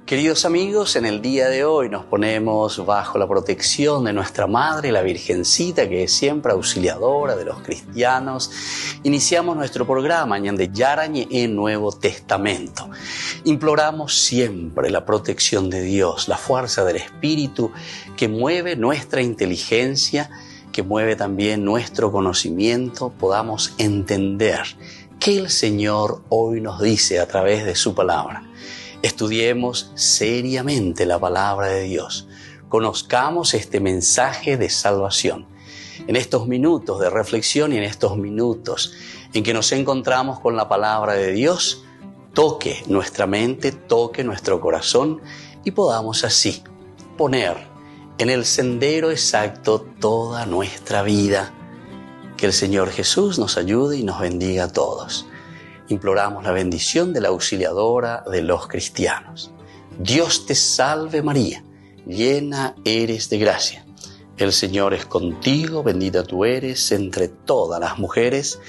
Queridos amigos, en el día de hoy nos ponemos bajo la protección de nuestra Madre, la Virgencita, que es siempre auxiliadora de los cristianos. Iniciamos nuestro programa Ñande Yarañe en Nuevo Testamento. Imploramos siempre la protección de Dios, la fuerza del Espíritu que mueve nuestra inteligencia, que mueve también nuestro conocimiento, podamos entender qué el Señor hoy nos dice a través de su palabra. Estudiemos seriamente la palabra de Dios. Conozcamos este mensaje de salvación. En estos minutos de reflexión y en estos minutos en que nos encontramos con la palabra de Dios, toque nuestra mente, toque nuestro corazón y podamos así poner en el sendero exacto toda nuestra vida. Que el Señor Jesús nos ayude y nos bendiga a todos. Imploramos la bendición de la auxiliadora de los cristianos. Dios te salve María, llena eres de gracia. El Señor es contigo, bendita tú eres entre todas las mujeres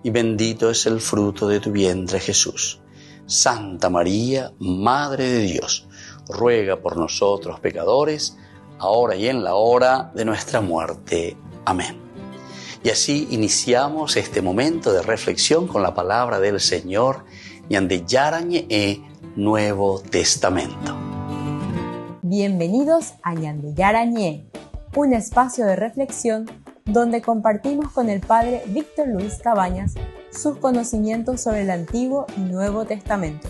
y bendito es el fruto de tu vientre Jesús. Santa María, Madre de Dios, ruega por nosotros pecadores, ahora y en la hora de nuestra muerte. Amén. Y así iniciamos este momento de reflexión con la palabra del Señor, Ñande Yarañe Nuevo Testamento. Bienvenidos a Ñande Yarañe, un espacio de reflexión donde compartimos con el Padre Víctor Luis Cabañas sus conocimientos sobre el Antiguo y Nuevo Testamento.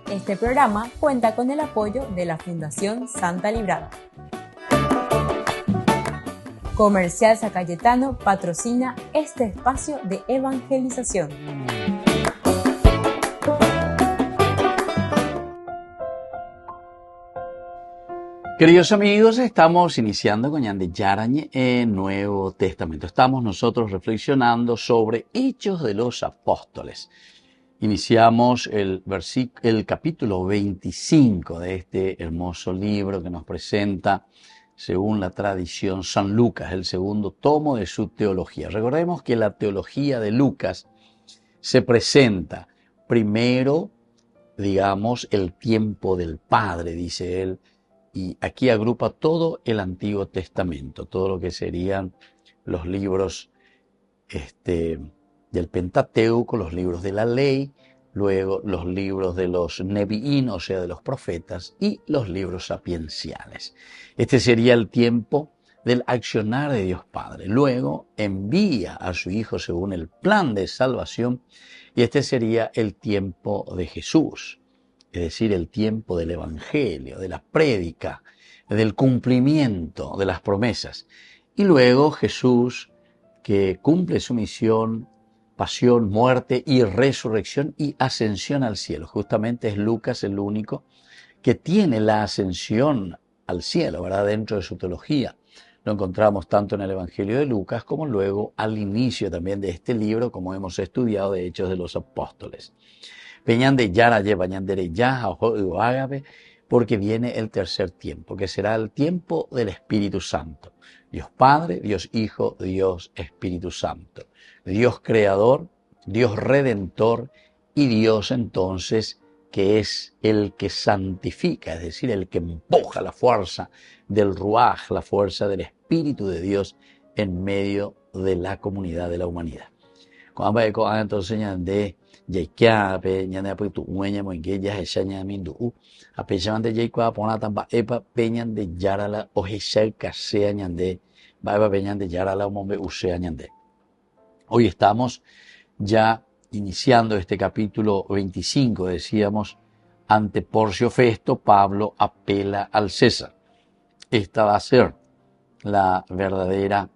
Este programa cuenta con el apoyo de la Fundación Santa Librada. Comercial San Cayetano patrocina este espacio de evangelización. Queridos amigos, estamos iniciando con Ñande Yarañe en Nuevo Testamento. Estamos nosotros reflexionando sobre Hechos de los Apóstoles. Iniciamos el capítulo 25 de este hermoso libro que nos presenta, según la tradición, San Lucas, el segundo tomo de su teología. Recordemos que la teología de Lucas se presenta primero, digamos, el tiempo del Padre, dice él, y aquí agrupa todo el Antiguo Testamento, todo lo que serían los libros del Pentateuco, los libros de la ley, luego los libros de los Neviín, o sea, de los profetas, y los libros sapienciales. Este sería el tiempo del accionar de Dios Padre. Luego envía a su Hijo según el plan de salvación, y este sería el tiempo de Jesús, es decir, el tiempo del Evangelio, de la prédica, del cumplimiento de las promesas. Y luego Jesús, que cumple su misión, pasión, muerte y resurrección y ascensión al cielo. Justamente es Lucas el único que tiene la ascensión al cielo, ¿verdad? Dentro de su teología. Lo encontramos tanto en el Evangelio de Lucas como luego al inicio también de este libro, como hemos estudiado de Hechos de los Apóstoles. Peñande Yara lleva Ñandere ya Ágape, porque viene el tercer tiempo, que será el tiempo del Espíritu Santo. Dios Padre, Dios Hijo, Dios Espíritu Santo. Dios Creador, Dios Redentor y Dios entonces que es el que santifica, es decir, el que empuja la fuerza del Ruaj, la fuerza del Espíritu de Dios en medio de la comunidad de la humanidad. Entonces Ñande Yaikiape, Ñande Apitu Ueña Moingueya, Eshanya Mindu, Apechamante Yaikua Ponatamba, Epa Peñan de Yarala, Ojeshel Casea Ñande, Baeba Peñan de Yarala, Mombe Usea Ñande. Hoy estamos ya iniciando este capítulo 25, decíamos, ante Porcio Festo, Pablo apela al César. Esta va a ser la verdadera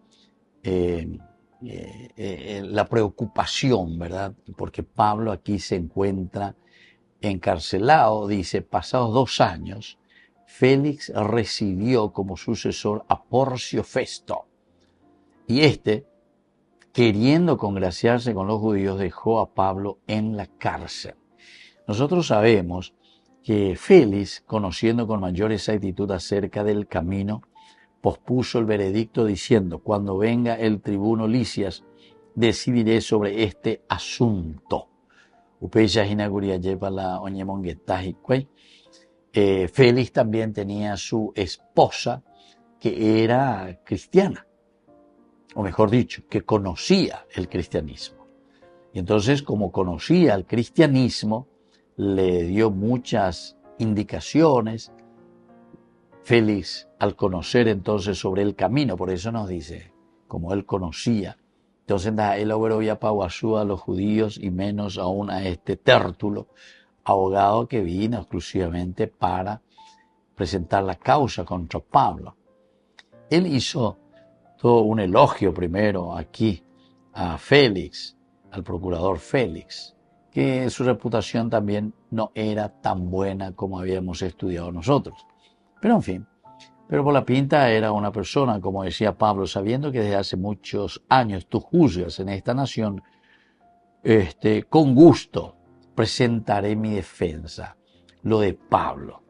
la preocupación, ¿verdad? Porque Pablo aquí se encuentra encarcelado, dice, pasados 2 años, Félix recibió como sucesor a Porcio Festo. Y queriendo congraciarse con los judíos, dejó a Pablo en la cárcel. Nosotros sabemos que Félix, conociendo con mayor exactitud acerca del camino, pospuso el veredicto diciendo: cuando venga el tribuno Lisias, decidiré sobre este asunto. Félix también tenía su esposa que era cristiana, o mejor dicho, que conocía el cristianismo. Y entonces, como conocía el cristianismo, le dio muchas indicaciones. Félix, al conocer entonces sobre el camino, por eso nos dice, como él conocía, entonces él había pauasú a los judíos y menos aún a este Tértulo, abogado que vino exclusivamente para presentar la causa contra Pablo. Él hizo todo un elogio primero aquí a Félix, al procurador Félix, que su reputación también no era tan buena como habíamos estudiado nosotros. Pero en fin, pero por la pinta era una persona, como decía Pablo, sabiendo que desde hace muchos años tú juzgas en esta nación, con gusto presentaré mi defensa, lo de Pablo.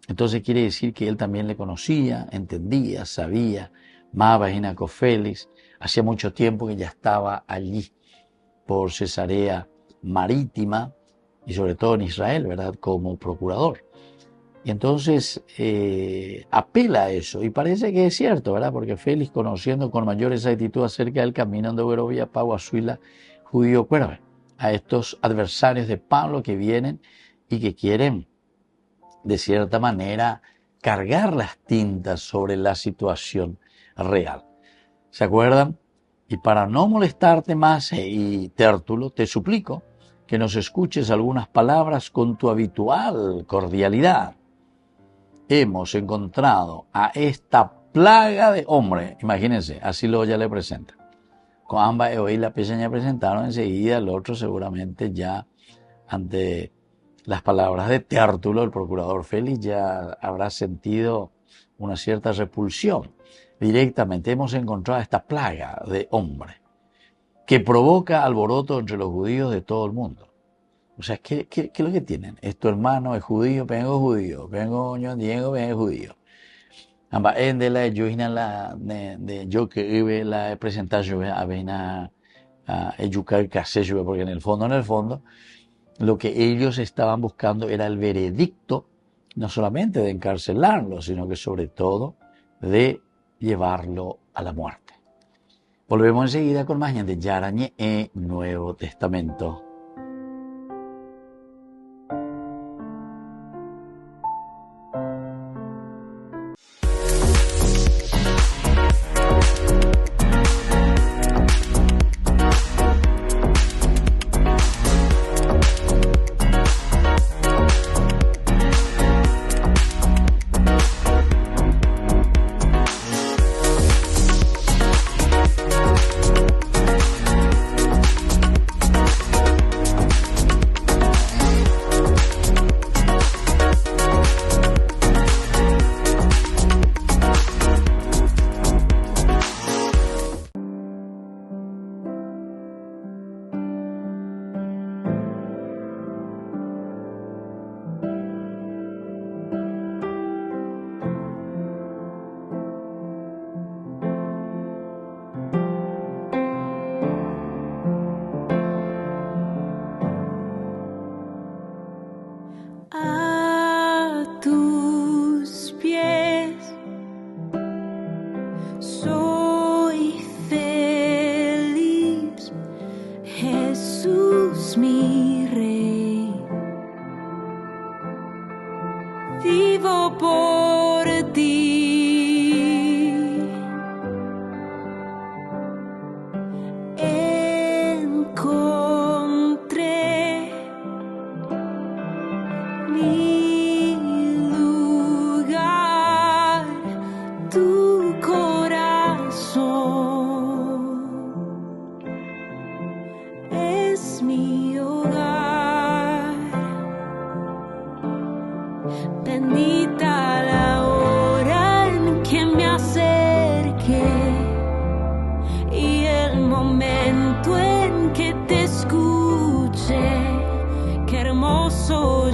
Entonces quiere decir que él también le conocía, entendía, sabía, amaba a Félix, hacía mucho tiempo que ya estaba allí por Cesarea Marítima y sobre todo en Israel, ¿verdad?, como procurador. Y entonces apela a eso, y parece que es cierto, ¿verdad?, porque Félix, conociendo con mayor exactitud acerca del camino de Verovia, Pau, Azuila, judío, cuerve, a estos adversarios de Pablo que vienen y que quieren, de cierta manera, cargar las tintas sobre la situación real. ¿Se acuerdan? Y para no molestarte más, y Tértulo, te suplico que nos escuches algunas palabras con tu habitual cordialidad. Hemos encontrado a esta plaga de hombre, imagínense, así lo ya le presenta. Con ambas hoy la pequeña presentaron enseguida, el otro seguramente ya ante las palabras de Tértulo, el procurador Félix, ya habrá sentido una cierta repulsión. Directamente hemos encontrado esta plaga de hombre que provoca alboroto entre los judíos de todo el mundo. O sea, ¿qué es lo que tienen? ¿Es tu hermano es judío? Vengo judío. Vengo yo Diego, vengo judío. Amba en de la la de yo que iba la presentar yo a vena a educar casi yo, porque en el fondo lo que ellos estaban buscando era el veredicto, no solamente de encarcelarlo, sino que sobre todo de llevarlo a la muerte. Volvemos enseguida con más de Yarañe e Nuevo Testamento.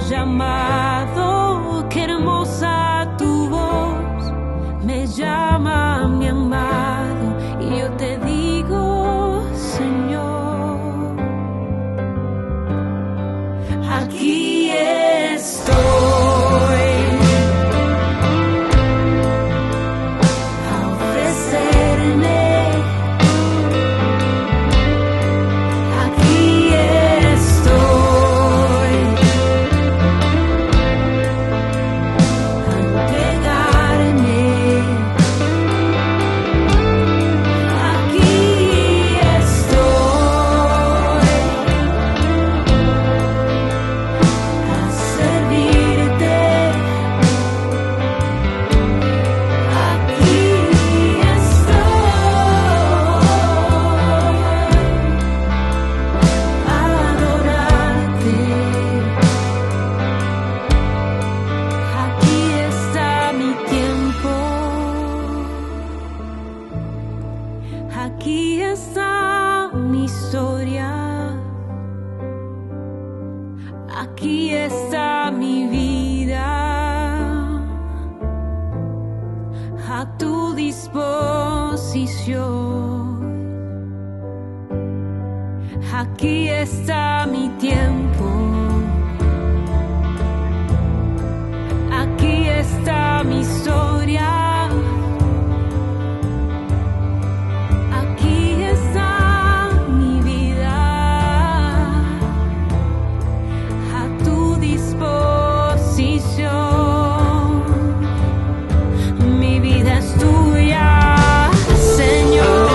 Llamado, qué hermosa tu voz, me llama mi amado y yo te digo, Señor, aquí estoy. a tu disposición. Aquí está mi tiempo, aquí está mi historia, aquí está mi vida, a tu disposición. Mi vida es tuya, Señor.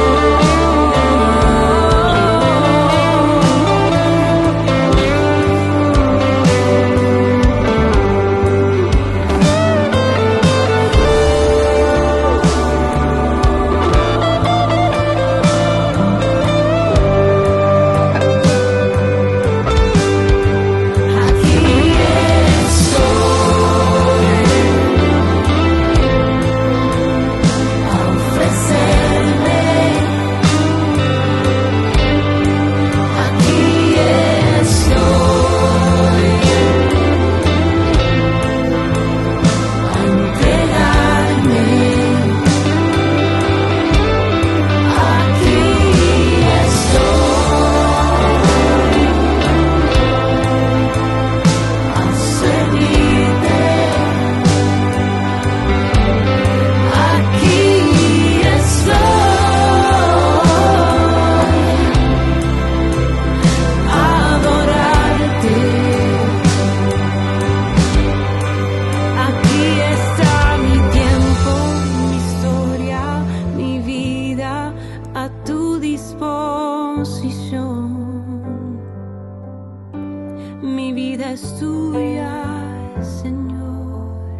Mi vida es tuya, Señor,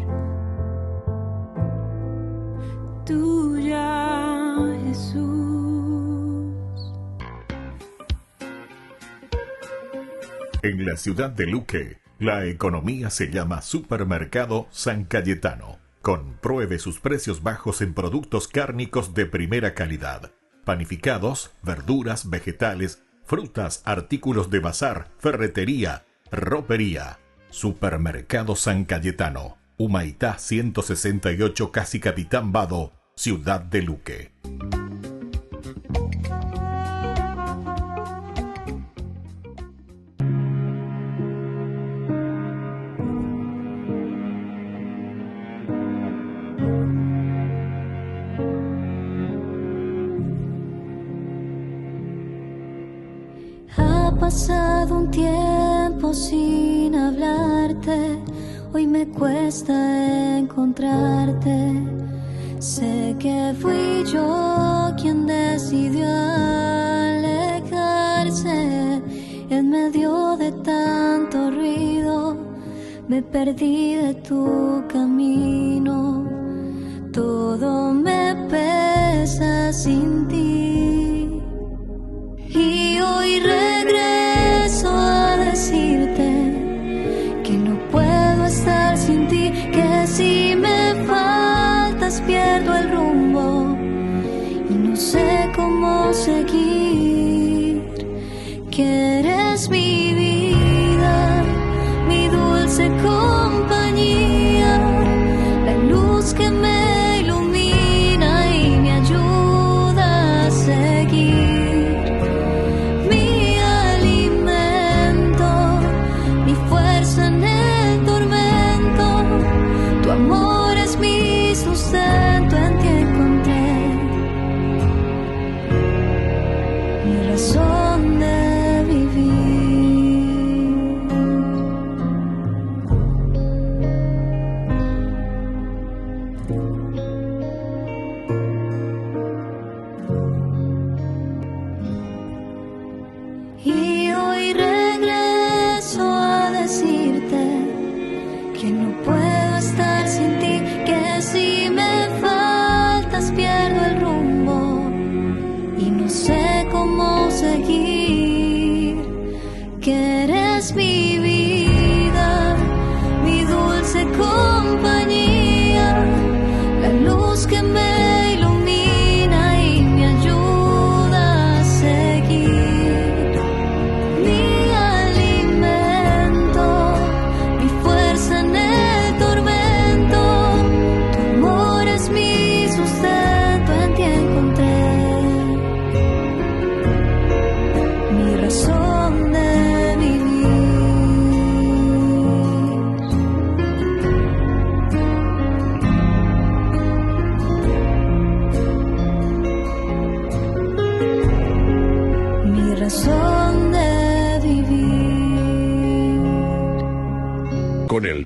tuya, Jesús. En la ciudad de Luque, la economía se llama Supermercado San Cayetano. Compruebe sus precios bajos en productos cárnicos de primera calidad. Panificados, verduras, vegetales, frutas, artículos de bazar, ferretería, ropería. Supermercado San Cayetano, Humaitá 168, Casi Capitán Vado, Ciudad de Luque. Ha pasado un tiempo sin hablarte, hoy me cuesta encontrarte. Sé que fui yo quien decidió alejarse. En medio de tanto ruido, me perdí de tu camino. Todo me pesa sin ti. Y hoy regreso a decirte que no puedo estar sin ti, que si me faltas pierdo el rumbo y no sé cómo seguir. Que eres mi vida, mi dulce compañía, la luz que me ilumina y me ayuda a seguir. Tu amor es mi sustento, en ti encontré mi razón de vivir. Y hoy regreso a decirte que no puedo estar sin ti, que si me faltas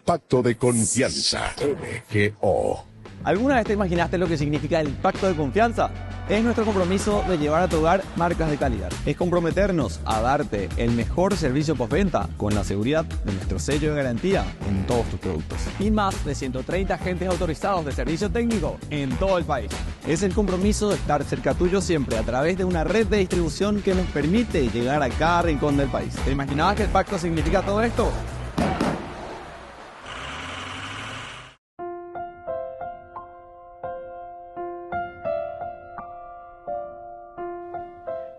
pacto de confianza. MGO. ¿Alguna vez te imaginaste lo que significa el pacto de confianza? Es nuestro compromiso de llevar a tu hogar marcas de calidad. Es comprometernos a darte el mejor servicio postventa con la seguridad de nuestro sello de garantía en todos tus productos. Y más de 130 agentes autorizados de servicio técnico en todo el país. Es el compromiso de estar cerca tuyo siempre a través de una red de distribución que nos permite llegar a cada rincón del país. ¿Te imaginabas que el pacto significa todo esto?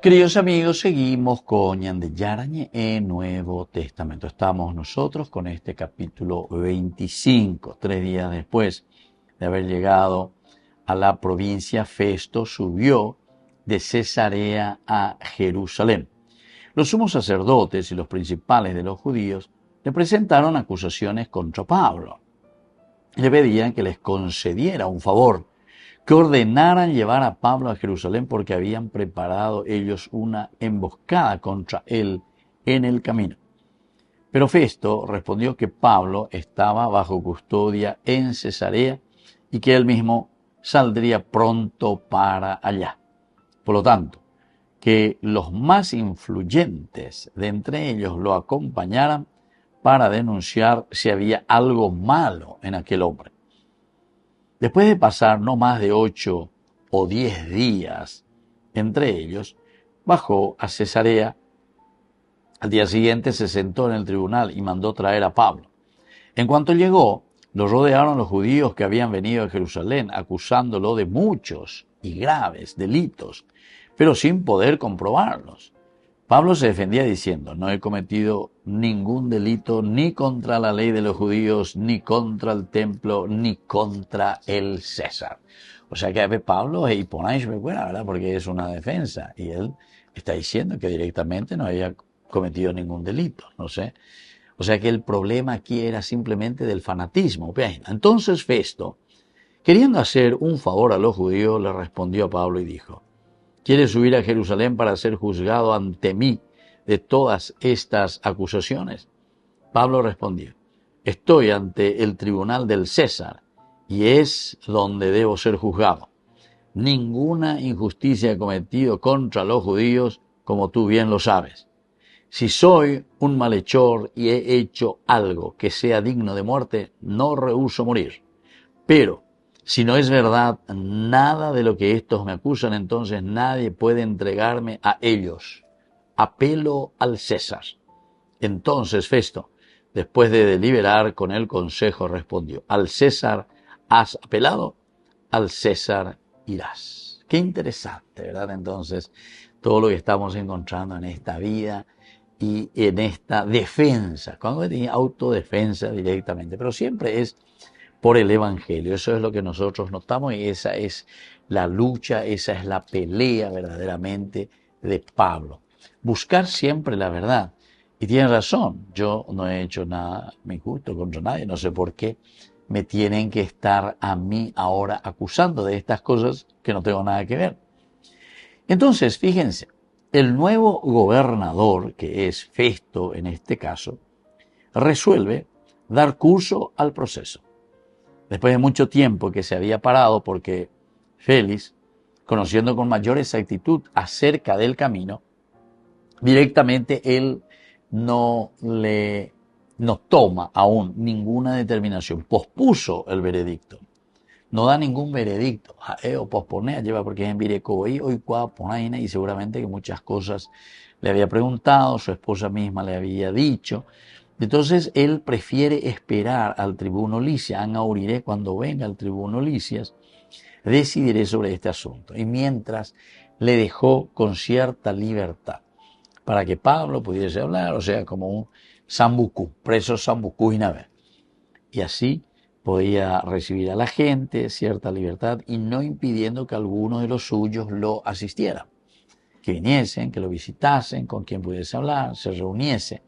Queridos amigos, seguimos con Ñande Yarañe en Nuevo Testamento. Estamos nosotros con este capítulo 25. 3 días después de haber llegado a la provincia, Festo subió de Cesarea a Jerusalén. Los sumos sacerdotes y los principales de los judíos le presentaron acusaciones contra Pablo. Le pedían que les concediera un favor, que ordenaran llevar a Pablo a Jerusalén porque habían preparado ellos una emboscada contra él en el camino. Pero Festo respondió que Pablo estaba bajo custodia en Cesarea y que él mismo saldría pronto para allá. Por lo tanto, que los más influyentes de entre ellos lo acompañaran para denunciar si había algo malo en aquel hombre. Después de pasar no más de 8 o 10 días entre ellos, bajó a Cesarea. Al día siguiente se sentó en el tribunal y mandó traer a Pablo. En cuanto llegó, lo rodearon los judíos que habían venido a Jerusalén, acusándolo de muchos y graves delitos, pero sin poder comprobarlos. Pablo se defendía diciendo: no he cometido ningún delito ni contra la ley de los judíos, ni contra el templo, ni contra el César. O sea que Pablo es hiponáis ¿verdad? Porque es una defensa. Y él está diciendo que directamente no había cometido ningún delito. No sé. O sea que el problema aquí era simplemente del fanatismo. Entonces Festo, queriendo hacer un favor a los judíos, le respondió a Pablo y dijo: ¿quieres subir a Jerusalén para ser juzgado ante mí de todas estas acusaciones? Pablo respondió: estoy ante el tribunal del César y es donde debo ser juzgado. Ninguna injusticia he cometido contra los judíos, como tú bien lo sabes. Si soy un malhechor y he hecho algo que sea digno de muerte, no rehúso morir. Pero si no es verdad nada de lo que estos me acusan, entonces nadie puede entregarme a ellos. Apelo al César. Entonces Festo, después de deliberar con el consejo, respondió: al César has apelado, al César irás. Qué interesante, ¿verdad? Entonces, todo lo que estamos encontrando en esta vida y en esta defensa, cuando tiene autodefensa directamente, pero siempre es por el Evangelio. Eso es lo que nosotros notamos y esa es la lucha, esa es la pelea verdaderamente de Pablo. Buscar siempre la verdad. Y tiene razón, yo no he hecho nada injusto contra nadie, no sé por qué me tienen que estar a mí ahora acusando de estas cosas que no tengo nada que ver. Entonces, fíjense, el nuevo gobernador, que es Festo en este caso, resuelve dar curso al proceso. Después de mucho tiempo que se había parado porque Félix, conociendo con mayor exactitud acerca del camino, directamente él no toma aún ninguna determinación, pospuso el veredicto. No da ningún veredicto, o posponer, lleva porque es en Virecoí, hoy Ponaina, y seguramente que muchas cosas le había preguntado, su esposa misma le había dicho. Entonces él prefiere esperar al tribuno Lisias, Anauriré, cuando venga al tribuno Lisias, decidiré sobre este asunto. Y mientras le dejó con cierta libertad para que Pablo pudiese hablar, o sea, como un sambucú, preso sambucú y nave. Y así podía recibir a la gente cierta libertad y no impidiendo que algunos de los suyos lo asistieran, que viniesen, que lo visitasen, con quien pudiese hablar, se reuniese.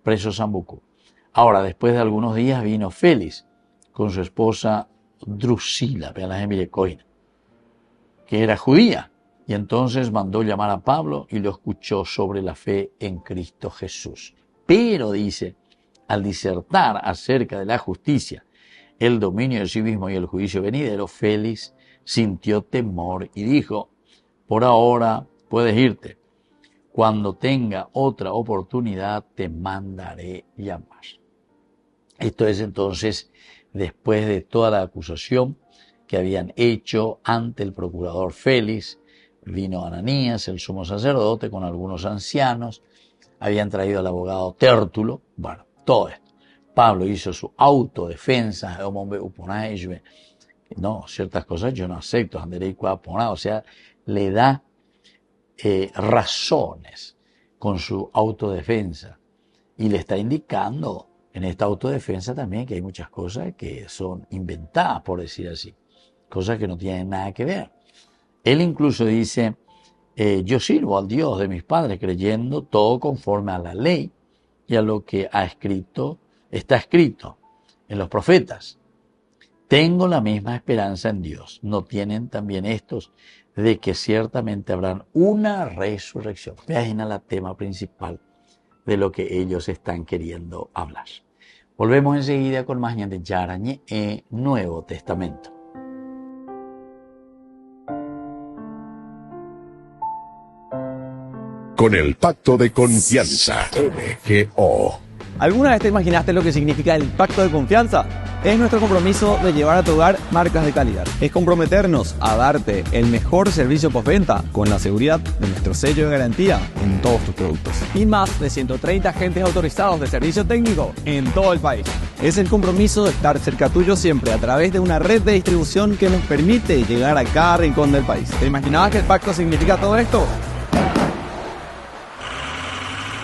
Preso sambucú. Ahora, después de algunos días vino Félix con su esposa Drusila, que era judía, y entonces mandó llamar a Pablo y lo escuchó sobre la fe en Cristo Jesús. Pero, dice, al disertar acerca de la justicia, el dominio de sí mismo y el juicio venidero, Félix sintió temor y dijo: por ahora puedes irte. Cuando tenga otra oportunidad te mandaré llamar. Esto es entonces después de toda la acusación que habían hecho ante el procurador Félix. Vino Ananías, el sumo sacerdote, con algunos ancianos. Habían traído al abogado Tértulo. Bueno, todo esto. Pablo hizo su autodefensa. No, ciertas cosas yo no acepto. O sea, le da razones con su autodefensa. Y le está indicando en esta autodefensa también que hay muchas cosas que son inventadas, por decir así. Cosas que no tienen nada que ver. Él incluso dice: yo sirvo al Dios de mis padres creyendo todo conforme a la ley y a lo que está escrito en los profetas. Tengo la misma esperanza en Dios. ¿No tienen también estos de que ciertamente habrán una resurrección? Página la tema principal de lo que ellos están queriendo hablar. Volvemos enseguida con más de Yarañe en Nuevo Testamento. Con el pacto de confianza, MGO. ¿Alguna vez te imaginaste lo que significa el pacto de confianza? Es nuestro compromiso de llevar a tu hogar marcas de calidad. Es comprometernos a darte el mejor servicio postventa con la seguridad de nuestro sello de garantía en todos tus productos. Y más de 130 agentes autorizados de servicio técnico en todo el país. Es el compromiso de estar cerca tuyo siempre a través de una red de distribución que nos permite llegar a cada rincón del país. ¿Te imaginabas que el pacto significa todo esto?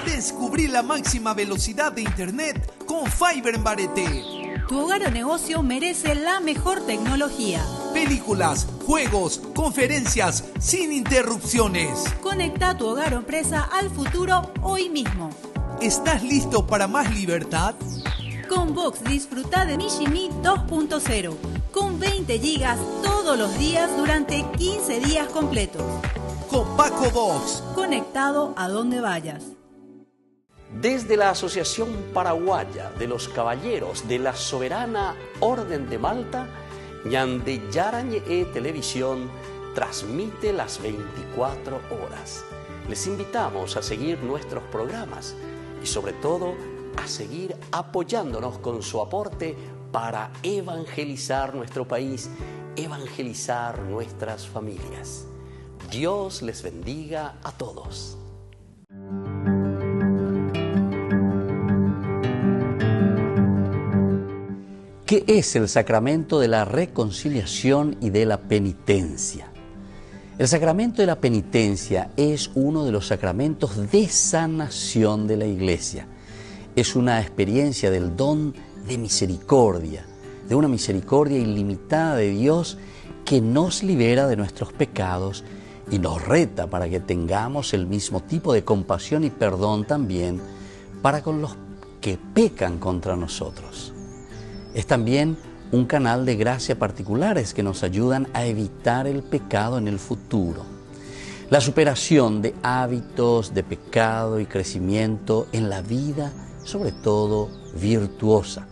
Descubrí la máxima velocidad de internet con Fiber en Bareté. Tu hogar o negocio merece la mejor tecnología. Películas, juegos, conferencias, sin interrupciones. Conecta tu hogar o empresa al futuro hoy mismo. ¿Estás listo para más libertad? Con Vox disfruta de Mishimi 2.0 con 20 gigas todos los días durante 15 días completos. Con Paco Vox. Conectado a donde vayas. Desde la Asociación Paraguaya de los Caballeros de la Soberana Orden de Malta, Ñande Yarañe Televisión transmite las 24 horas. Les invitamos a seguir nuestros programas y sobre todo a seguir apoyándonos con su aporte para evangelizar nuestro país, evangelizar nuestras familias. Dios les bendiga a todos. ¿Qué es el sacramento de la reconciliación y de la penitencia? El sacramento de la penitencia es uno de los sacramentos de sanación de la Iglesia. Es una experiencia del don de misericordia, de una misericordia ilimitada de Dios que nos libera de nuestros pecados y nos reta para que tengamos el mismo tipo de compasión y perdón también para con los que pecan contra nosotros. Es también un canal de gracia particulares que nos ayudan a evitar el pecado en el futuro. La superación de hábitos de pecado y crecimiento en la vida, sobre todo virtuosa.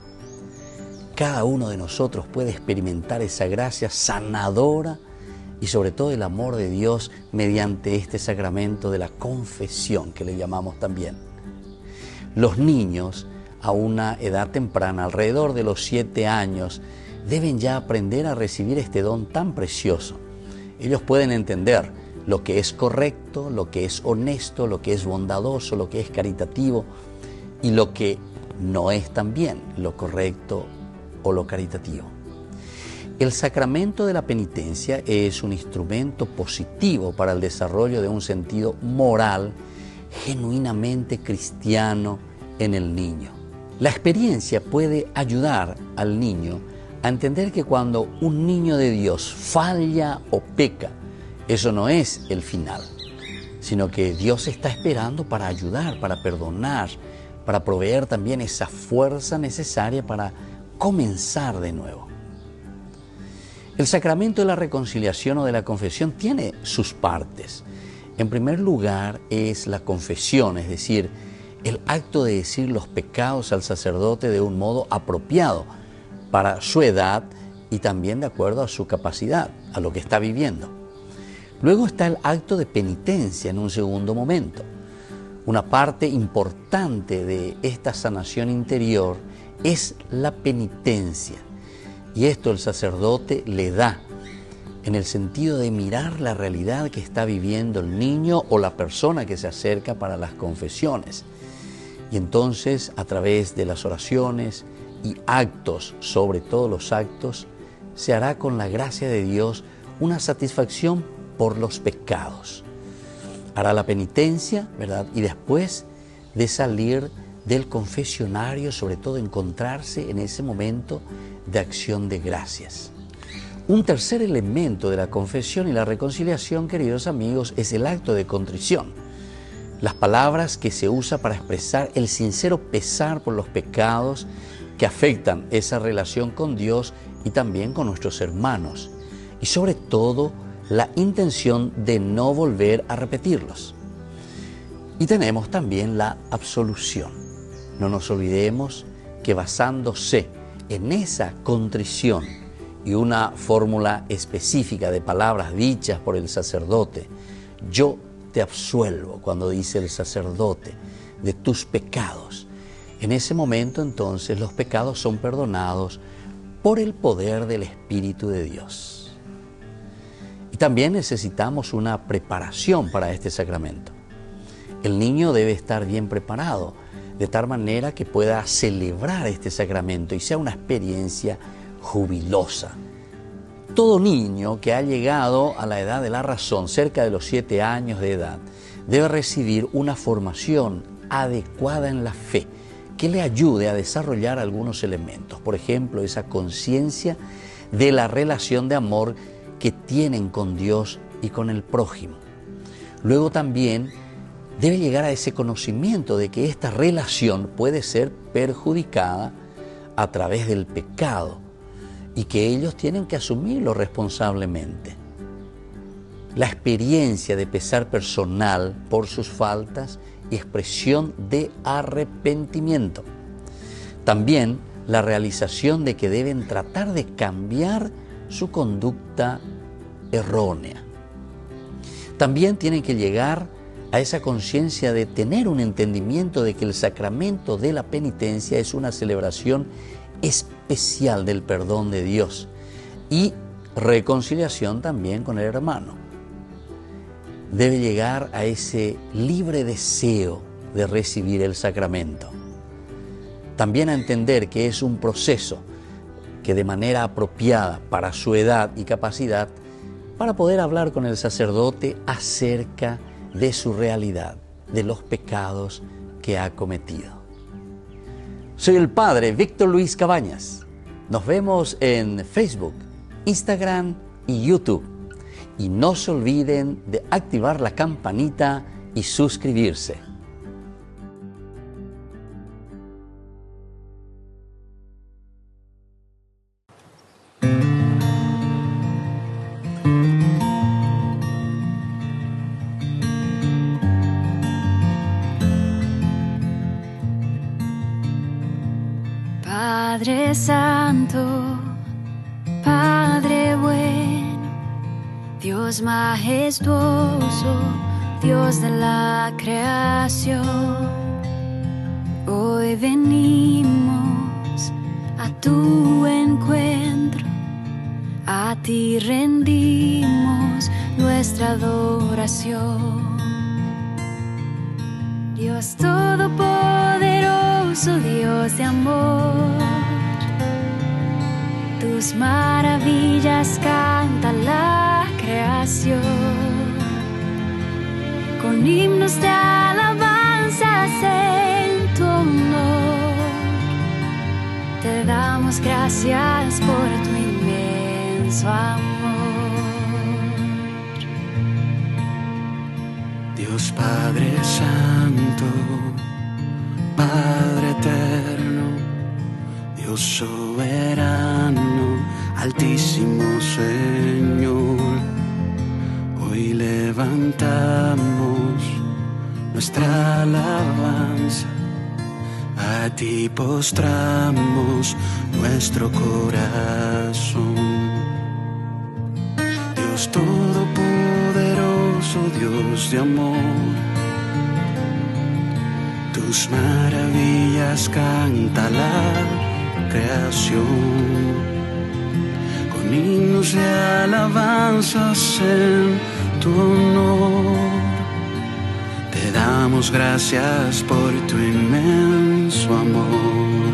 Cada uno de nosotros puede experimentar esa gracia sanadora y sobre todo el amor de Dios mediante este sacramento de la confesión que le llamamos también. Los niños a una edad temprana, alrededor de los 7 años, deben ya aprender a recibir este don tan precioso. Ellos pueden entender lo que es correcto, lo que es honesto, lo que es bondadoso, lo que es caritativo y lo que no es también lo correcto o lo caritativo. El sacramento de la penitencia es un instrumento positivo para el desarrollo de un sentido moral genuinamente cristiano en el niño. La experiencia puede ayudar al niño a entender que cuando un niño de Dios falla o peca, eso no es el final, sino que Dios está esperando para ayudar, para perdonar, para proveer también esa fuerza necesaria para comenzar de nuevo. El sacramento de la reconciliación o de la confesión tiene sus partes. En primer lugar es la confesión, es decir, el acto de decir los pecados al sacerdote de un modo apropiado para su edad y también de acuerdo a su capacidad, a lo que está viviendo. Luego está el acto de penitencia en un segundo momento. Una parte importante de esta sanación interior es la penitencia. Y esto el sacerdote le da en el sentido de mirar la realidad que está viviendo el niño o la persona que se acerca para las confesiones. Y entonces, a través de las oraciones y actos, sobre todo los actos, se hará con la gracia de Dios una satisfacción por los pecados. Hará la penitencia, ¿verdad? Y después de salir del confesionario, sobre todo encontrarse en ese momento de acción de gracias. Un tercer elemento de la confesión y la reconciliación, queridos amigos, es el acto de contrición. Las palabras que se usa para expresar el sincero pesar por los pecados que afectan esa relación con Dios y también con nuestros hermanos. Y sobre todo, la intención de no volver a repetirlos. Y tenemos también la absolución. No nos olvidemos que basándose en esa contrición y una fórmula específica de palabras dichas por el sacerdote, yo te absuelvo, cuando dice el sacerdote, de tus pecados. En ese momento entonces los pecados son perdonados por el poder del Espíritu de Dios. Y también necesitamos una preparación para este sacramento. El niño debe estar bien preparado, de tal manera que pueda celebrar este sacramento y sea una experiencia jubilosa. Todo niño que ha llegado a la edad de la razón, cerca de los 7 años de edad, debe recibir una formación adecuada en la fe que le ayude a desarrollar algunos elementos. Por ejemplo, esa conciencia de la relación de amor que tienen con Dios y con el prójimo. Luego también debe llegar a ese conocimiento de que esta relación puede ser perjudicada a través del pecado y que ellos tienen que asumirlo responsablemente. La experiencia de pesar personal por sus faltas y expresión de arrepentimiento. También la realización de que deben tratar de cambiar su conducta errónea. También tienen que llegar a esa conciencia de tener un entendimiento de que el sacramento de la penitencia es una celebración especial del perdón de Dios y reconciliación también con el hermano. Debe llegar a ese libre deseo de recibir el sacramento. También a entender que es un proceso que de manera apropiada para su edad y capacidad, para poder hablar con el sacerdote acerca de su realidad, de los pecados que ha cometido. Soy el Padre Víctor Luis Cabañas. Nos vemos en Facebook, Instagram y YouTube. Y no se olviden de activar la campanita y suscribirse. Padre Santo, Padre bueno, Dios majestuoso, Dios de la creación, hoy venimos a tu encuentro, a ti rendimos nuestra adoración. Dios todopoderoso, Dios de amor, tus maravillas canta la creación, con himnos de alabanzas en tu honor, te damos gracias por tu inmenso amor. Dios Padre Santo, Padre eterno, Dios soberano, Altísimo Señor, hoy levantamos nuestra alabanza a ti postramos nuestro corazón. Dios todopoderoso, Dios de amor, tus maravillas canta la creación, con himnos de alabanzas en tu honor. Te damos gracias por tu inmenso amor.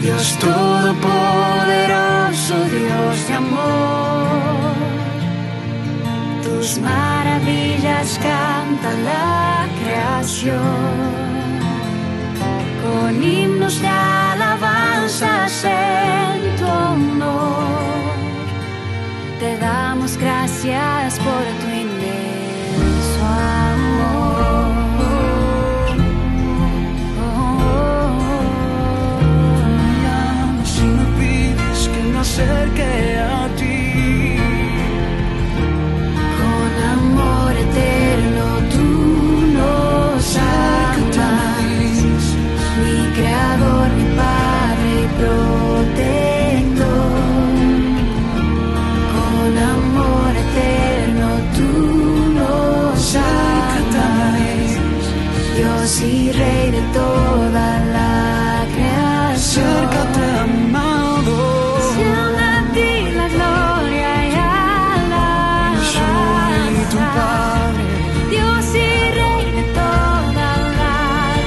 Dios todopoderoso, Dios de amor, tus maravillas canta la creación, con himnos de alabanzas en tu honor. Te damos gracias por tu inmenso amor. Si me pides que me acerque a ti, con amor eterno tú nos amas, mi creador, mi padre y protector. Con amor eterno tú nos amas, Dios y Rey de toda la creación. Acércate, amado, siendo a ti la gloria y alabanza. Soy tu Padre, Dios y Rey de toda la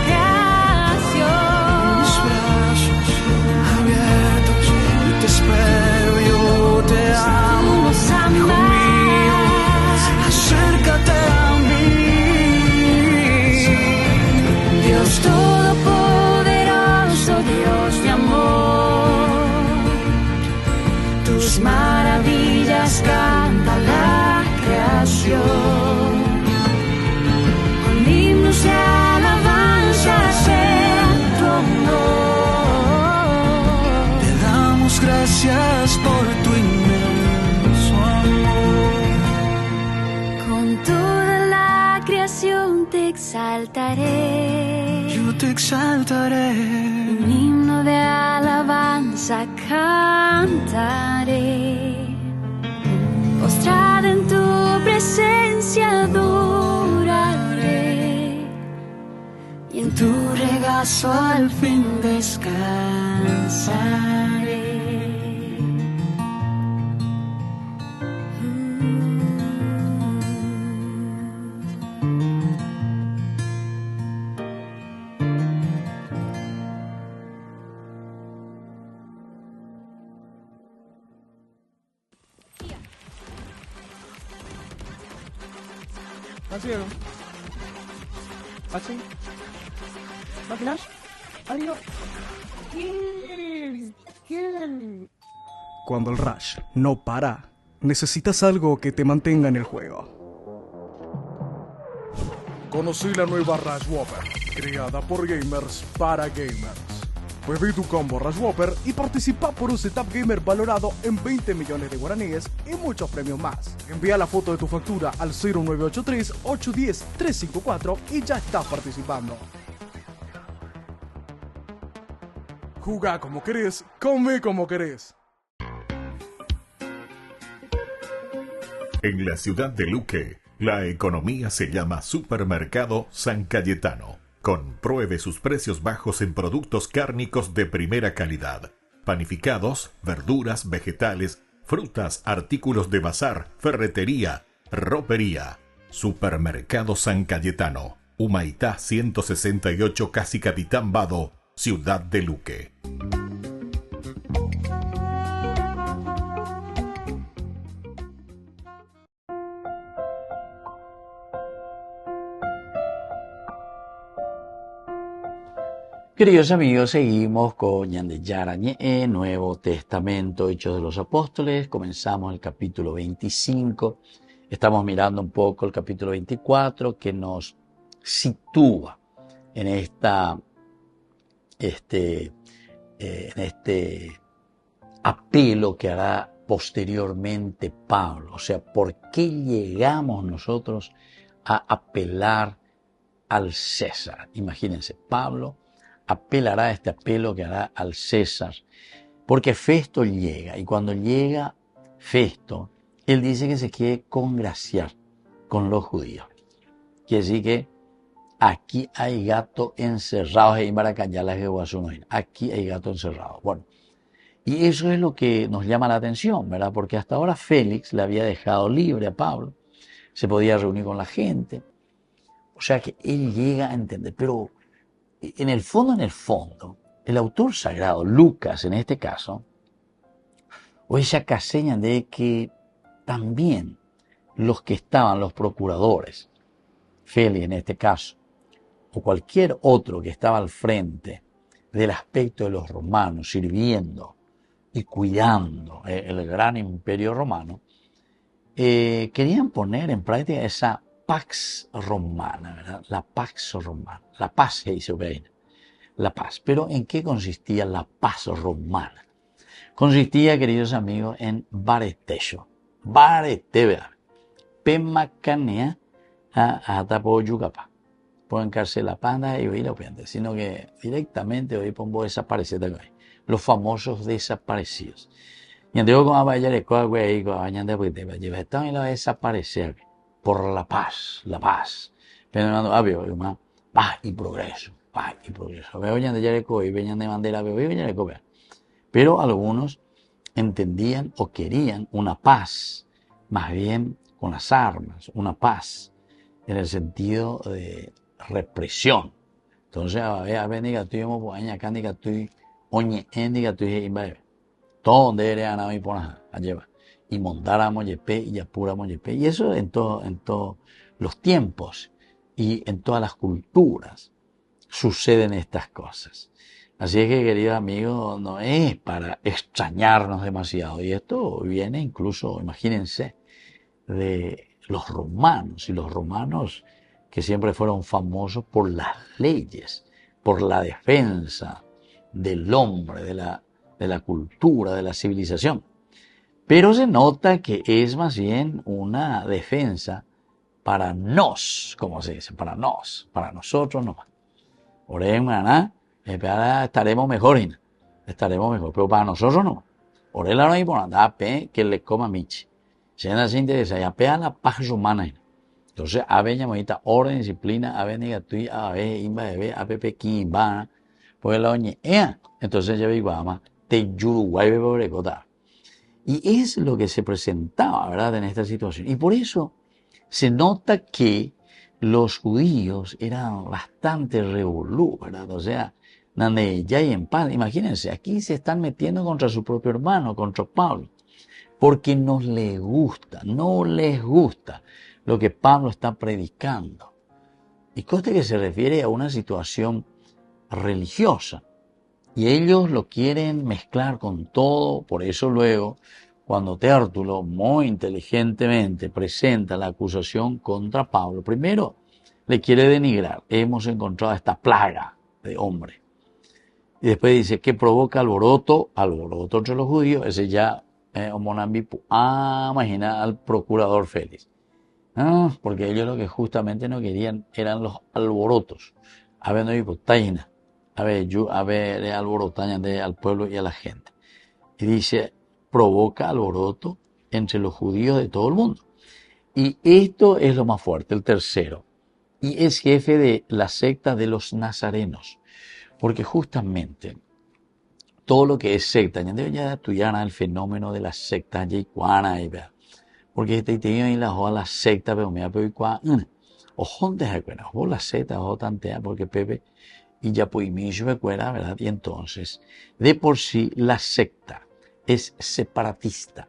creación. Mis brazos abiertos y te espero, yo te amo. Hijo mío, acércate a mí. Dios todopoderoso, Dios de amor, tus maravillas canta la creación, con himnos de alabanzas en tu honor. Te damos gracias por tu inmenso amor. Con toda la creación te exaltaré, yo te exaltaré, un himno de alabanza cantaré, postrada en tu presencia adoraré, y en tu regazo al fin descansaré. Así es. Así. ¿Máquinas? Adiós. Cuando el rush no para, necesitas algo que te mantenga en el juego. Conocí la nueva Rush Whopper, creada por gamers para gamers. Pedí tu combo Rush Whopper y participa por un setup gamer valorado en 20 millones de guaraníes y muchos premios más. Envía la foto de tu factura al 0983-810-354 y ya estás participando. Jugá como querés, come como querés. En la ciudad de Luque, la economía se llama Supermercado San Cayetano. Compruebe sus precios bajos en productos cárnicos de primera calidad. Panificados, verduras, vegetales, frutas, artículos de bazar, ferretería, ropería. Supermercado San Cayetano. Humaitá 168, Casi Capitán Vado, ciudad de Luque. Queridos amigos, seguimos con Ñande Yarañe, Nuevo Testamento, Hechos de los Apóstoles. Comenzamos el capítulo 25. Estamos mirando un poco el capítulo 24, que nos sitúa en este apelo que hará posteriormente Pablo. O sea, ¿por qué llegamos nosotros a apelar al César? Imagínense, Pablo apelará este apelo que hará al César, porque Festo llega, y cuando llega Festo, él dice que se quiere congraciar con los judíos. Quiere decir que aquí hay gato encerrado, aquí hay gato encerrado. Bueno, y eso es lo que nos llama la atención, ¿verdad? Porque hasta ahora Félix le había dejado libre a Pablo, se podía reunir con la gente, o sea que él llega a entender, pero en el fondo, el autor sagrado, Lucas en este caso, o ella caseña de que también los que estaban, los procuradores, Félix en este caso, o cualquier otro que estaba al frente del aspecto de los romanos, sirviendo y cuidando el gran imperio romano, querían poner en práctica esa pax romana, ¿verdad? La pax romana, la paz que dice Ucrania, la paz. Pero ¿en qué consistía la paz romana? Consistía, queridos amigos, en baretesho, baretevea, pemacanea a tapo yucapa. Pueden encarcelar la panda y oír la opente, sino que directamente hoy pongo desaparecer de ahí. Los famosos desaparecidos. Y entonces como vaya de cosa güey, vayan de porque lleva están y la desaparecer por la paz, pero no había más paz y progreso. Veo ya de Jerico y venían de bandera, pero algunos entendían o querían una paz, más bien con las armas, una paz en el sentido de represión. Entonces, a ver, negativo, pues, acá negativo, oye, en negativo, y va todo donde era ganado y por a llevar. Y montáramos yepe y apuramos yepe. Y eso en todos los tiempos y en todas las culturas suceden estas cosas. Así es que, queridos amigos, no es para extrañarnos demasiado. Y esto viene incluso, imagínense, de los romanos. Y los romanos que siempre fueron famosos por las leyes, por la defensa del hombre, de la cultura, de la civilización. Pero se nota que es más bien una defensa para nos, como se dice, para nosotros nomás. Oremos, estaremos mejor, pero para nosotros no. Orela no hay por andar, que le coma michi. Se nos interesa, ya pega la paz humana. Entonces, a ver, llamadita, orden, disciplina, a ver, negatui, a ver, imba, bebé, a pepe, kimba, pues la oñe, entonces ya vi guama, te yuruguay, bebé, y es lo que se presentaba, ¿verdad?, en esta situación. Y por eso se nota que los judíos eran bastante revolú, ¿verdad? O sea, donde ya hay en paz. Imagínense, aquí se están metiendo contra su propio hermano, contra Pablo, porque no les gusta lo que Pablo está predicando. Y conste que se refiere a una situación religiosa. Y ellos lo quieren mezclar con todo, por eso luego, cuando Tértulo muy inteligentemente presenta la acusación contra Pablo, primero le quiere denigrar, hemos encontrado esta plaga de hombre. Y después dice que provoca alboroto entre los judíos, ese ya homonambipu, imagina al procurador Félix. Porque ellos lo que justamente no querían eran los alborotos. A ver, no hay taina. A ver, alborotaña al pueblo y a la gente. Y dice, provoca alboroto entre los judíos de todo el mundo. Y esto es lo más fuerte, el tercero. Y es jefe de la secta de los nazarenos. Porque justamente todo lo que es secta, ya estudiar el fenómeno de las sectas yaikuana y vea. Porque este tío y la secta, pero me ha pedido ojo de la secta, ojo tantea, porque Pepe y ya pues me recuerda, ¿verdad? Y entonces, de por sí, la secta es separatista.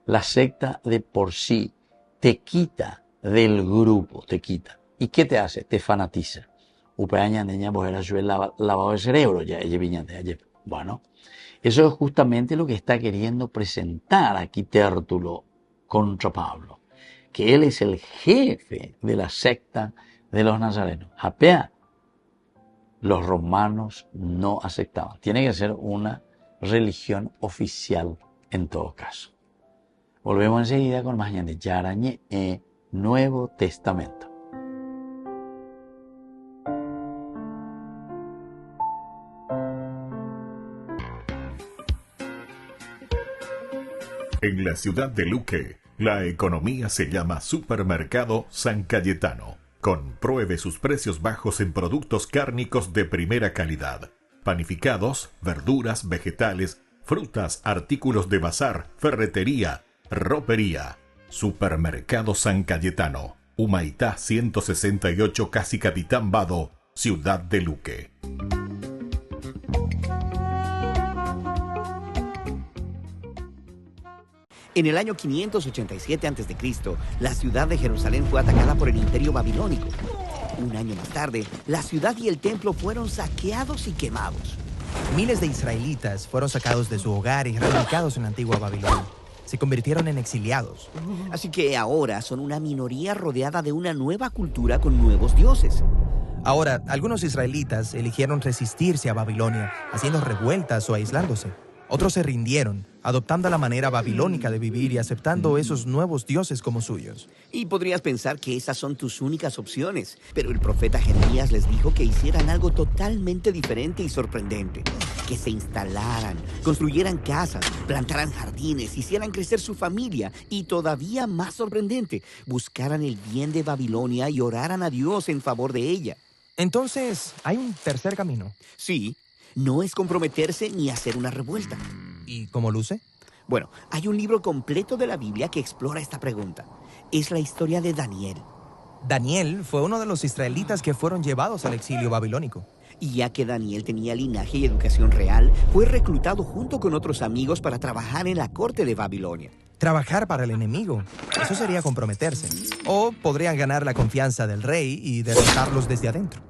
La secta de por sí te quita del grupo, te quita. ¿Y qué te hace? Te fanatiza. Upeaña niña, pues era su lavado de cerebro, ya ella viña de ayer. Bueno, eso es justamente lo que está queriendo presentar aquí Tértulo contra Pablo, que él es el jefe de la secta de los nazarenos. Japea, los romanos no aceptaban. Tiene que ser una religión oficial en todo caso. Volvemos enseguida con más de Yarañe Nuevo Testamento. En la ciudad de Luque, la economía se llama Supermercado San Cayetano. Compruebe sus precios bajos en productos cárnicos de primera calidad. Panificados, verduras, vegetales, frutas, artículos de bazar, ferretería, ropería. Supermercado San Cayetano. Humaitá 168, Casi Capitán Vado, ciudad de Luque. En el año 587 a.C., la ciudad de Jerusalén fue atacada por el Imperio Babilónico. Un año más tarde, la ciudad y el templo fueron saqueados y quemados. Miles de israelitas fueron sacados de su hogar y reubicados en la antigua Babilonia. Se convirtieron en exiliados. Así que ahora son una minoría rodeada de una nueva cultura con nuevos dioses. Ahora, algunos israelitas eligieron resistirse a Babilonia, haciendo revueltas o aislándose. Otros se rindieron, adoptando la manera babilónica de vivir y aceptando esos nuevos dioses como suyos. Y podrías pensar que esas son tus únicas opciones, pero el profeta Jeremías les dijo que hicieran algo totalmente diferente y sorprendente. Que se instalaran, construyeran casas, plantaran jardines, hicieran crecer su familia y, todavía más sorprendente, buscaran el bien de Babilonia y oraran a Dios en favor de ella. Entonces, ¿hay un tercer camino? Sí. No es comprometerse ni hacer una revuelta. ¿Y cómo luce? Bueno, hay un libro completo de la Biblia que explora esta pregunta. Es la historia de Daniel. Daniel fue uno de los israelitas que fueron llevados al exilio babilónico. Y ya que Daniel tenía linaje y educación real, fue reclutado junto con otros amigos para trabajar en la corte de Babilonia. Trabajar para el enemigo. Eso sería comprometerse. O podrían ganar la confianza del rey y derrotarlos desde adentro.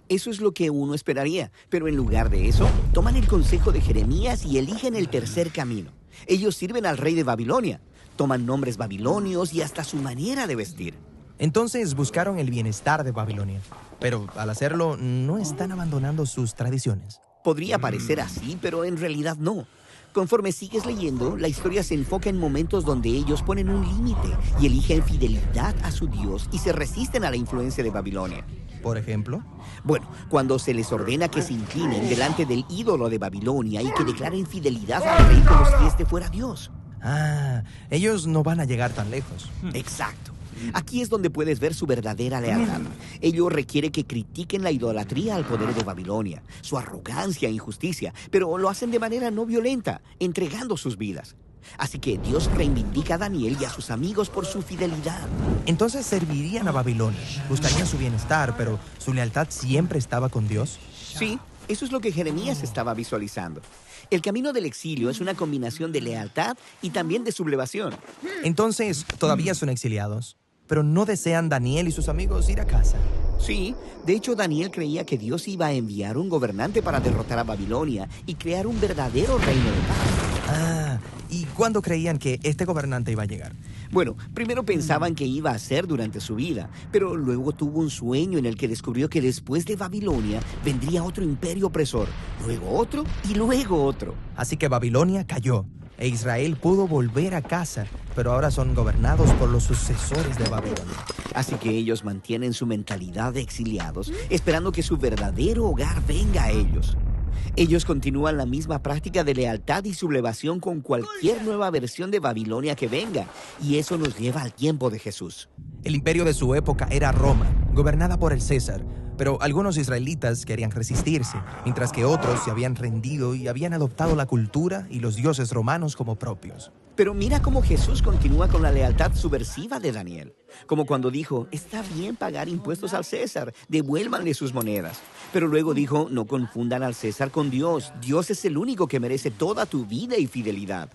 Eso es lo que uno esperaría, pero en lugar de eso, toman el consejo de Jeremías y eligen el tercer camino. Ellos sirven al rey de Babilonia, toman nombres babilonios y hasta su manera de vestir. Entonces buscaron el bienestar de Babilonia, pero al hacerlo no están abandonando sus tradiciones. Podría parecer así, pero en realidad no. Conforme sigues leyendo, la historia se enfoca en momentos donde ellos ponen un límite y eligen fidelidad a su Dios y se resisten a la influencia de Babilonia. ¿Por ejemplo? Bueno, cuando se les ordena que se inclinen delante del ídolo de Babilonia y que declaren fidelidad al rey como si este fuera Dios. Ah, ellos no van a llegar tan lejos. Exacto. Aquí es donde puedes ver su verdadera lealtad. Ello requiere que critiquen la idolatría al poder de Babilonia, su arrogancia e injusticia, pero lo hacen de manera no violenta, entregando sus vidas. Así que Dios reivindica a Daniel y a sus amigos por su fidelidad. Entonces servirían a Babilonia, buscarían su bienestar, pero ¿su lealtad siempre estaba con Dios? Sí, eso es lo que Jeremías estaba visualizando. El camino del exilio es una combinación de lealtad y también de sublevación. Entonces, todavía son exiliados, pero no desean Daniel y sus amigos ir a casa. Sí, de hecho Daniel creía que Dios iba a enviar un gobernante para derrotar a Babilonia y crear un verdadero reino de paz. Ah, ¿y cuándo creían que este gobernante iba a llegar? Bueno, primero pensaban que iba a ser durante su vida, pero luego tuvo un sueño en el que descubrió que después de Babilonia vendría otro imperio opresor, luego otro y luego otro. Así que Babilonia cayó e Israel pudo volver a casa, pero ahora son gobernados por los sucesores de Babilonia. Así que ellos mantienen su mentalidad de exiliados, esperando que su verdadero hogar venga a ellos. Ellos continúan la misma práctica de lealtad y sublevación con cualquier nueva versión de Babilonia que venga, y eso nos lleva al tiempo de Jesús. El imperio de su época era Roma, gobernada por el César, pero algunos israelitas querían resistirse, mientras que otros se habían rendido y habían adoptado la cultura y los dioses romanos como propios. Pero mira cómo Jesús continúa con la lealtad subversiva de Daniel. Como cuando dijo, está bien pagar impuestos al César, devuélvanle sus monedas. Pero luego dijo, no confundan al César con Dios. Dios es el único que merece toda tu vida y fidelidad.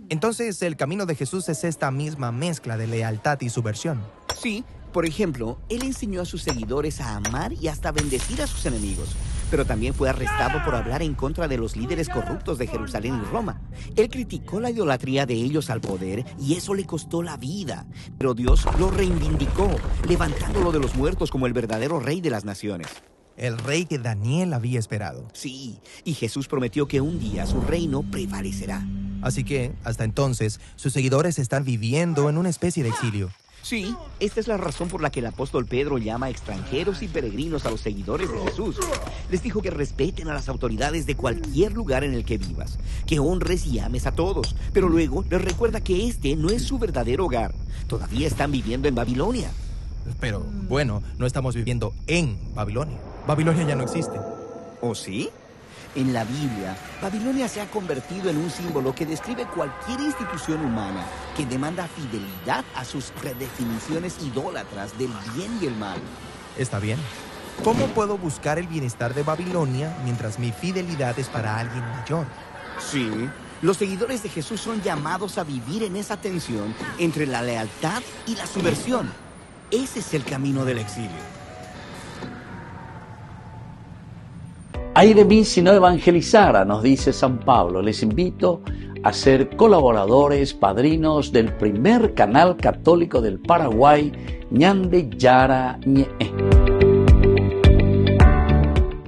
Entonces, el camino de Jesús es esta misma mezcla de lealtad y subversión. Sí, por ejemplo, él enseñó a sus seguidores a amar y hasta bendecir a sus enemigos. Pero también fue arrestado por hablar en contra de los líderes corruptos de Jerusalén y Roma. Él criticó la idolatría de ellos al poder y eso le costó la vida. Pero Dios lo reivindicó, levantándolo de los muertos como el verdadero rey de las naciones. El rey que Daniel había esperado. Sí, y Jesús prometió que un día su reino prevalecerá. Así que, hasta entonces, sus seguidores están viviendo en una especie de exilio. Sí, esta es la razón por la que el apóstol Pedro llama extranjeros y peregrinos a los seguidores de Jesús. Les dijo que respeten a las autoridades de cualquier lugar en el que vivas, que honres y ames a todos, pero luego les recuerda que este no es su verdadero hogar. Todavía están viviendo en Babilonia. Pero, bueno, no estamos viviendo en Babilonia. Babilonia ya no existe. ¿Oh, sí? En la Biblia, Babilonia se ha convertido en un símbolo que describe cualquier institución humana que demanda fidelidad a sus redefiniciones idólatras del bien y el mal. Está bien. ¿Cómo puedo buscar el bienestar de Babilonia mientras mi fidelidad es para alguien mayor? Sí, los seguidores de Jesús son llamados a vivir en esa tensión entre la lealtad y la subversión. Ese es el camino del exilio. Ay de mí si no evangelizara, nos dice San Pablo. Les invito a ser colaboradores, padrinos del primer canal católico del Paraguay, Ñande Yara Ñe.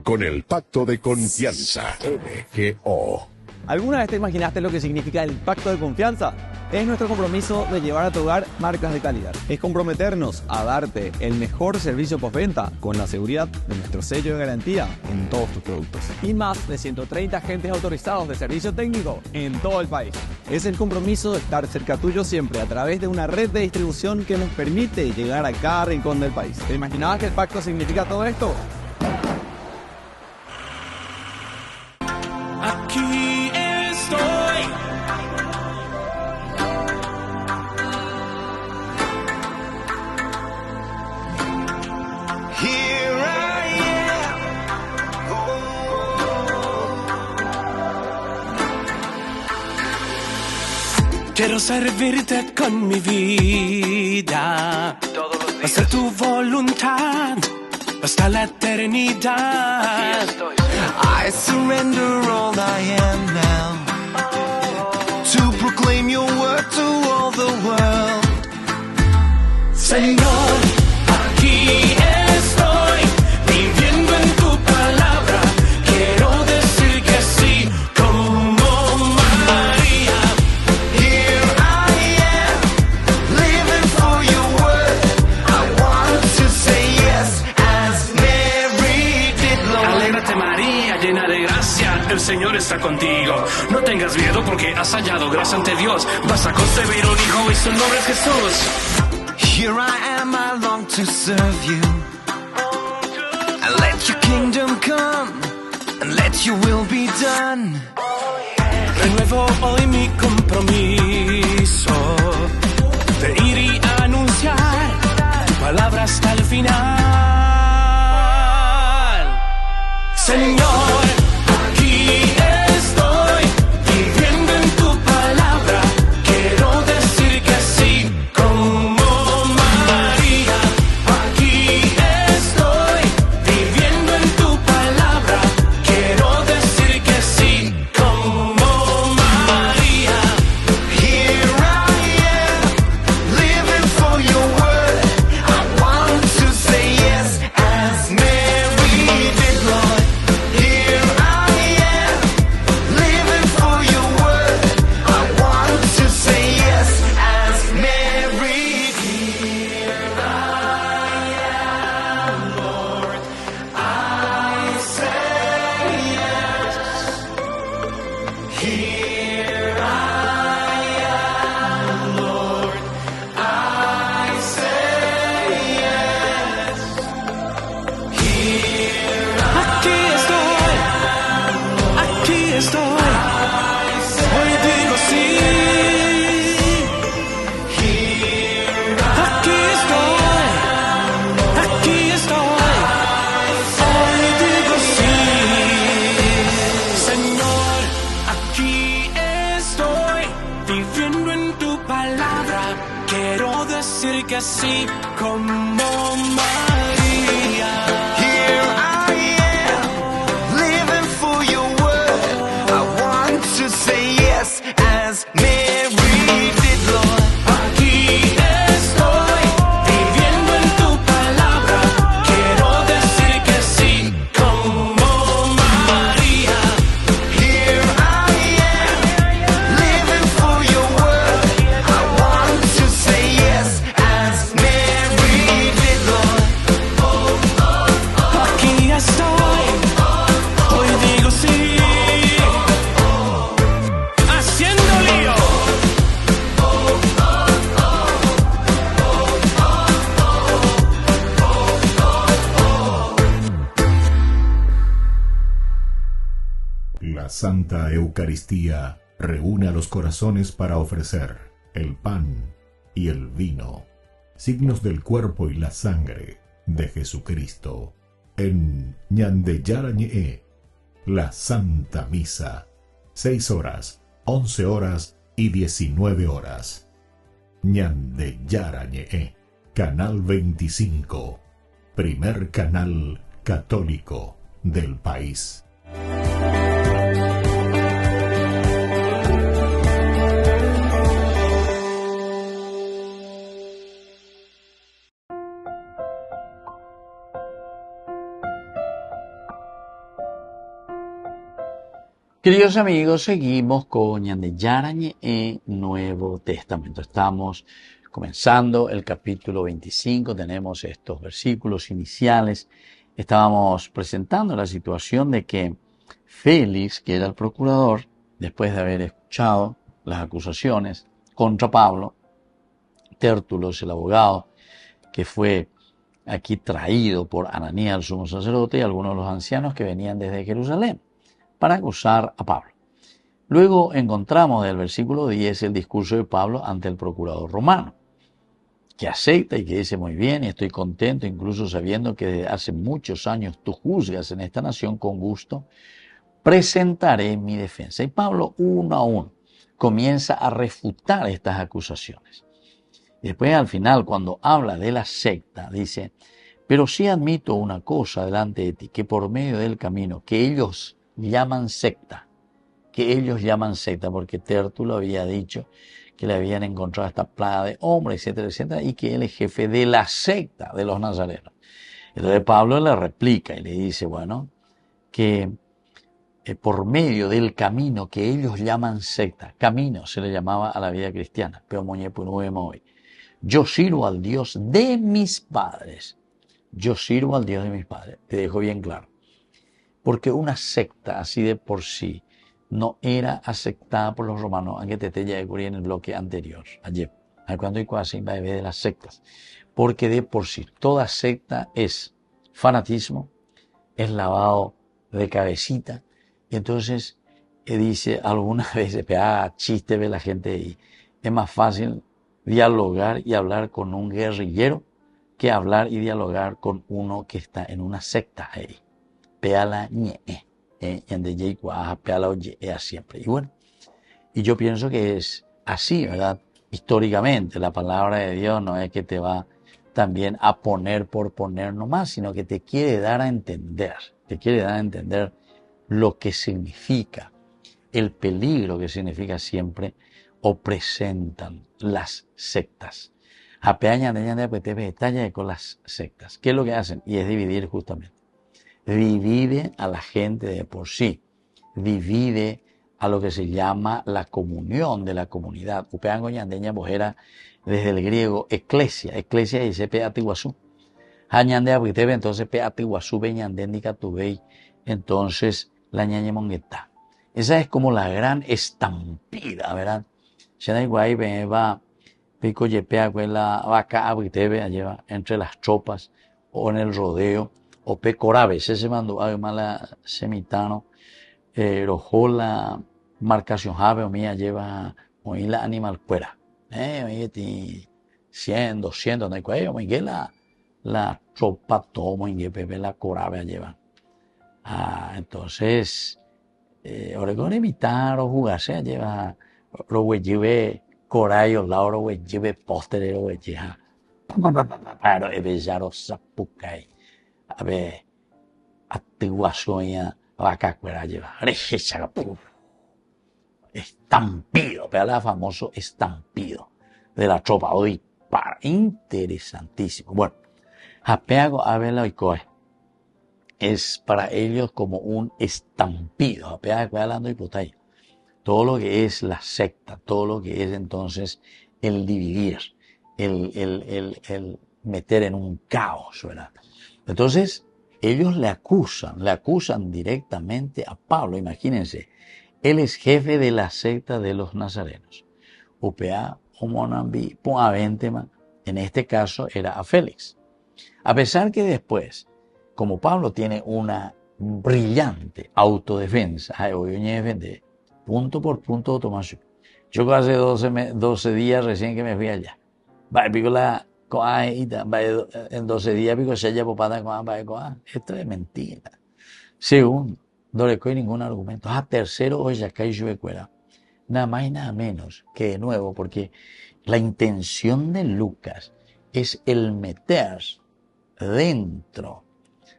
Con el pacto de confianza, MGO. ¿Alguna vez te imaginaste lo que significa el pacto de confianza? Es nuestro compromiso de llevar a tu hogar marcas de calidad. Es comprometernos a darte el mejor servicio postventa con la seguridad de nuestro sello de garantía en todos tus productos. Y más de 130 agentes autorizados de servicio técnico en todo el país. Es el compromiso de estar cerca tuyo siempre a través de una red de distribución que nos permite llegar a cada rincón del país. ¿Te imaginabas que el pacto significa todo esto? Aquí estoy. Here I am. Quiero servirte con mi vida. Hacer tu voluntad hasta la eternidad. I surrender all I am now to proclaim your word to all the world. Señor, aquí estoy viviendo en tu palabra. Quiero decir que sí como María. Here I am, living for your word. I want to say yes as Mary did, Lord. Alégrate, María, llena de gracia, el Señor está contigo. No tengas miedo porque has hallado gracia ante Dios. Vas a concebir un hijo y su nombre es Jesús. Here I am, I long to serve you. And let your kingdom come, and let your will be done. Renuevo hoy mi compromiso de ir y anunciar tu palabra hasta el final. Señor, aquí estoy viviendo en tu palabra. Quiero decir que sí como María. Aquí estoy viviendo en tu palabra. Quiero decir que sí como María. Here I am, living for your word. I want to say yes as Mary did, Lord. Here I am, living for your word. I want to say yes as Mary. Here I am, Lord. I say yes. Here I am, Lord. I say yes. Aquí estoy, hoy digo sí. Aquí estoy, hoy digo sí. Señor, aquí estoy, viviendo en tu palabra. Quiero decir que sí como María. Here I am, living for your word. I want to say yes as Mary did, Lord. Aquí estoy, viviendo en tu palabra. Quiero decir que sí como María. Here I am, living for your word. I want to say yes as Santa Eucaristía reúne a los corazones para ofrecer el pan y el vino, signos del cuerpo y la sangre de Jesucristo. En Ñandeyarañe, la Santa Misa, 6 horas, 11 horas y 19 horas. Ñandeyarañe, Canal 25, primer canal católico del país. Queridos amigos, seguimos con Ñandeyarañe en Nuevo Testamento. Estamos comenzando el capítulo 25, tenemos estos versículos iniciales. Estábamos presentando la situación de que Félix, que era el procurador, después de haber escuchado las acusaciones contra Pablo, Tértulo es el abogado que fue aquí traído por Ananías, el sumo sacerdote, y algunos de los ancianos que venían desde Jerusalén para acusar a Pablo. Luego encontramos del versículo 10 el discurso de Pablo ante el procurador romano, que acepta y que dice: muy bien, y estoy contento, incluso sabiendo que desde hace muchos años tú juzgas en esta nación, con gusto presentaré mi defensa. Y Pablo, uno a uno, comienza a refutar estas acusaciones. Y después, al final, cuando habla de la secta, dice: pero sí admito una cosa delante de ti, que por medio del camino que ellos llaman secta, porque Tértulo había dicho que le habían encontrado esta plaga de hombres, etcétera, etcétera, y que él es jefe de la secta de los nazarenos. Entonces Pablo le replica y le dice, bueno, que por medio del camino que ellos llaman secta, camino se le llamaba a la vida cristiana, pero hoy, yo sirvo al Dios de mis padres. Yo sirvo al Dios de mis padres. Te dejo bien claro. Porque una secta así de por sí no era aceptada por los romanos, aunque te ya descubrí en el bloque anterior, ayer. Cuando hay cosas va a ver de las sectas. Porque de por sí toda secta es fanatismo, es lavado de cabecita. Y entonces dice algunas veces, chiste ve la gente ahí. Es más fácil dialogar y hablar con un guerrillero que hablar y dialogar con uno que está en una secta ahí. Peala ñe, peala oye, siempre. Y bueno, y yo pienso que es así, ¿verdad? Históricamente, la palabra de Dios no es que te va también a poner por poner nomás, sino que te quiere dar a entender, lo que significa, el peligro que significa siempre o presentan las sectas. Con las sectas. ¿Qué es lo que hacen? Y es dividir justamente. Divide a la gente de por sí. Divide a lo que se llama la comunión de la comunidad. Upeango ñandeña bojera desde el griego eclesia. Eclesia dice peatiguazú. Hañandea porque entonces peatiguazú beñandénica tubei. Entonces la ñaña mongueta. Esa es como la gran estampida, ¿verdad? Shana igual va pico yepea con la vaca abritebe lleva entre las tropas o en el rodeo o pecorabes ese mandó además la semitano rojó la marcación jave o mía lleva oí la animal fuera oye 100, 200 no hay cuello oye la tropa tomo en pepe la corabe lleva entonces Oregón imitar o jugarse lleva lo güey Corayo, Laura, güey, lleve póster, güey, ya. Pero ebellaro zapucay. A ver, atiguazoña, vaca cuera lleva. Estampido, pero la famoso estampido de la tropa. Hoy, para, interesantísimo. Bueno, Japeago, a ver, y coe. Es para ellos como un estampido. Japeago, hablando y putay. Todo lo que es la secta, todo lo que es entonces el dividir, el meter en un caos, ¿verdad? Entonces, ellos le acusan directamente a Pablo, imagínense, él es jefe de la secta de los nazarenos. UPA, Homonambi, Poaventema, en este caso era a Félix. A pesar que después, como Pablo tiene una brillante autodefensa. Ay, voy a defender punto por punto, Tomás. Yo hace 12 días recién que me fui allá. En 12 días pico se haya popada con esto es mentira. Segundo, no le coge ningún argumento. Tercero, hoy acá y cuera. Nada más y nada menos que de nuevo, porque la intención de Lucas es el meter dentro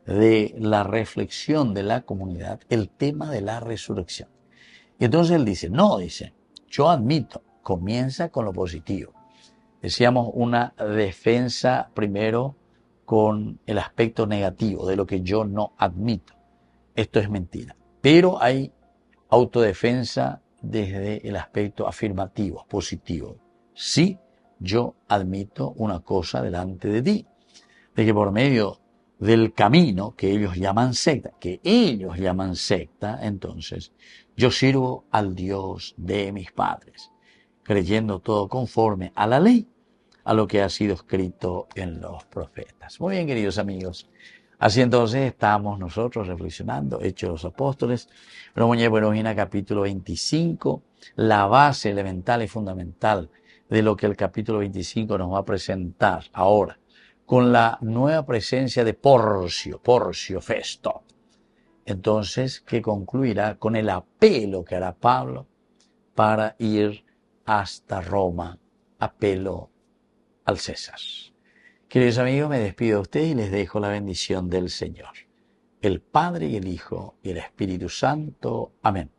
de la reflexión de la comunidad el tema de la resurrección. Y entonces él dice, yo admito, comienza con lo positivo. Decíamos una defensa primero con el aspecto negativo de lo que yo no admito. Esto es mentira. Pero hay autodefensa desde el aspecto afirmativo, positivo. Sí, yo admito una cosa delante de ti, de que por medio del camino que ellos llaman secta, entonces yo sirvo al Dios de mis padres, creyendo todo conforme a la ley, a lo que ha sido escrito en los profetas. Muy bien, queridos amigos. Así entonces estamos nosotros reflexionando, Hechos de los Apóstoles, capítulo 25, la base elemental y fundamental de lo que el capítulo 25 nos va a presentar ahora, con la nueva presencia de Porcio Festo. Entonces, que concluirá con el apelo que hará Pablo para ir hasta Roma, apelo al César. Queridos amigos, me despido de ustedes y les dejo la bendición del Señor, el Padre y el Hijo y el Espíritu Santo. Amén.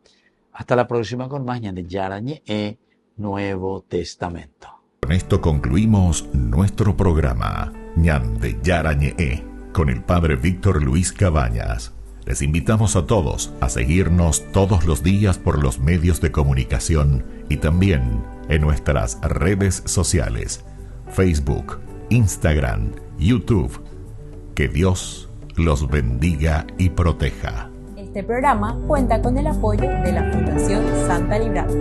Hasta la próxima con más de Yarañe Nuevo Testamento. Con esto concluimos nuestro programa Ñande Yarañe con el Padre Víctor Luis Cabañas. Les invitamos a todos a seguirnos todos los días por los medios de comunicación y también en nuestras redes sociales, Facebook, Instagram, YouTube. Que Dios los bendiga y proteja. Este programa cuenta con el apoyo de la Fundación Santa Librada.